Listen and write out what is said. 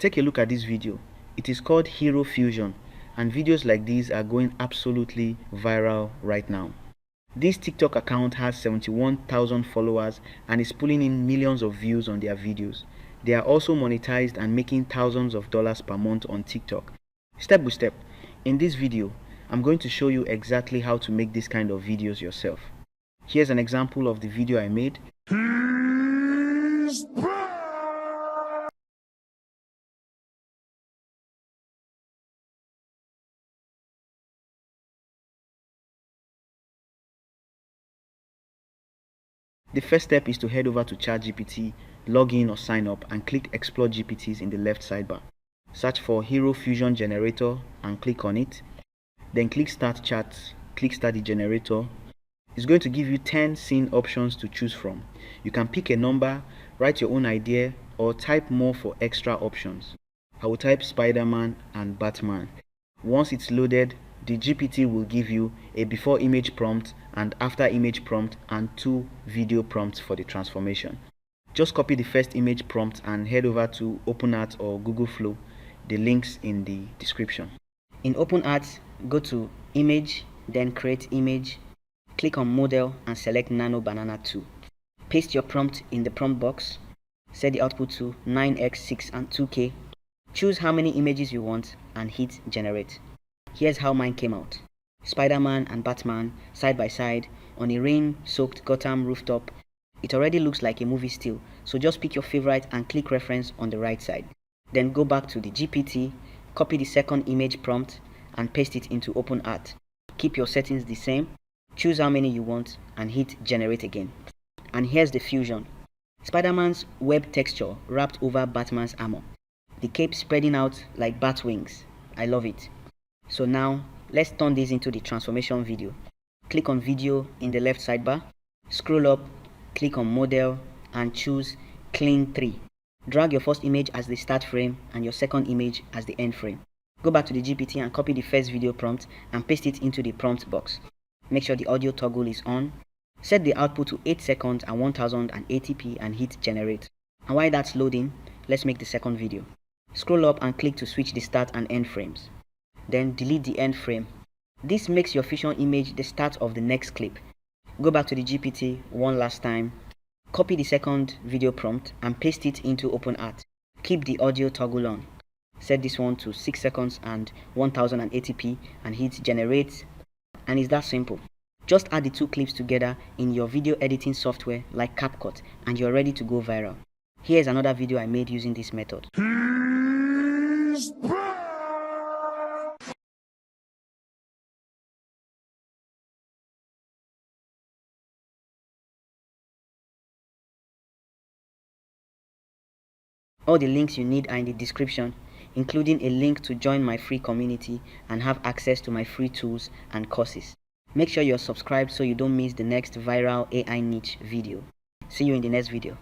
Take a look at this video. It is called Hero Fusion, and videos like these are going absolutely viral right now. This TikTok account has 71,000 followers and is pulling in millions of views on their videos. They are also monetized and making thousands of dollars per month on TikTok. Step by step, in this video, I'm going to show you exactly how to make this kind of videos yourself. Here's an example of the video I made. The first step is to head over to ChatGPT, log in or sign up, and click Explore GPTs in the left sidebar. Search for Hero Fusion Generator and click on it. Then click Start Chat, click Start the generator. It's going to give you 10 scene options to choose from. You can pick a number, write your own idea, or type more for extra options. I will type Spider-Man and Batman. Once it's loaded, the GPT will give you a before image prompt and after image prompt and 2 video prompts for the transformation. Just copy the first image prompt and head over to OpenArt or Google Flow. The links in the description. In OpenArt, go to Image, then Create Image. Click on Model and select Nano Banana 2. Paste your prompt in the prompt box. Set the output to 9x, 6 and 2K. Choose how many images you want and hit Generate. Here's how mine came out. Spider-Man and Batman side by side on a rain-soaked Gotham rooftop. It already looks like a movie still, so just pick your favorite and click reference on the right side. Then go back to the GPT, copy the second image prompt and paste it into OpenArt. Keep your settings the same, choose how many you want and hit Generate again. And here's the fusion. Spider-Man's web texture wrapped over Batman's armor. The cape spreading out like bat wings. I love it. So now, let's turn this into the transformation video. Click on Video in the left sidebar. Scroll up, click on Model and choose Clean 3. Drag your first image as the start frame and your second image as the end frame. Go back to the GPT and copy the first video prompt and paste it into the prompt box. Make sure the audio toggle is on. Set the output to 8 seconds and 1080p and hit Generate. And while that's loading, let's make the second video. Scroll up and click to switch the start and end frames. Then delete the end frame. This makes your Fusion image the start of the next clip. Go back to the GPT one last time. Copy the second video prompt and paste it into OpenArt. Keep the audio toggle on. Set this one to 6 seconds and 1080p and hit Generate. And it's that simple. Just add the 2 clips together in your video editing software like CapCut and you're ready to go viral. Here's another video I made using this method. All the links you need are in the description, including a link to join my free community and have access to my free tools and courses. Make sure you're subscribed so you don't miss the next viral AI niche video. See you in the next video.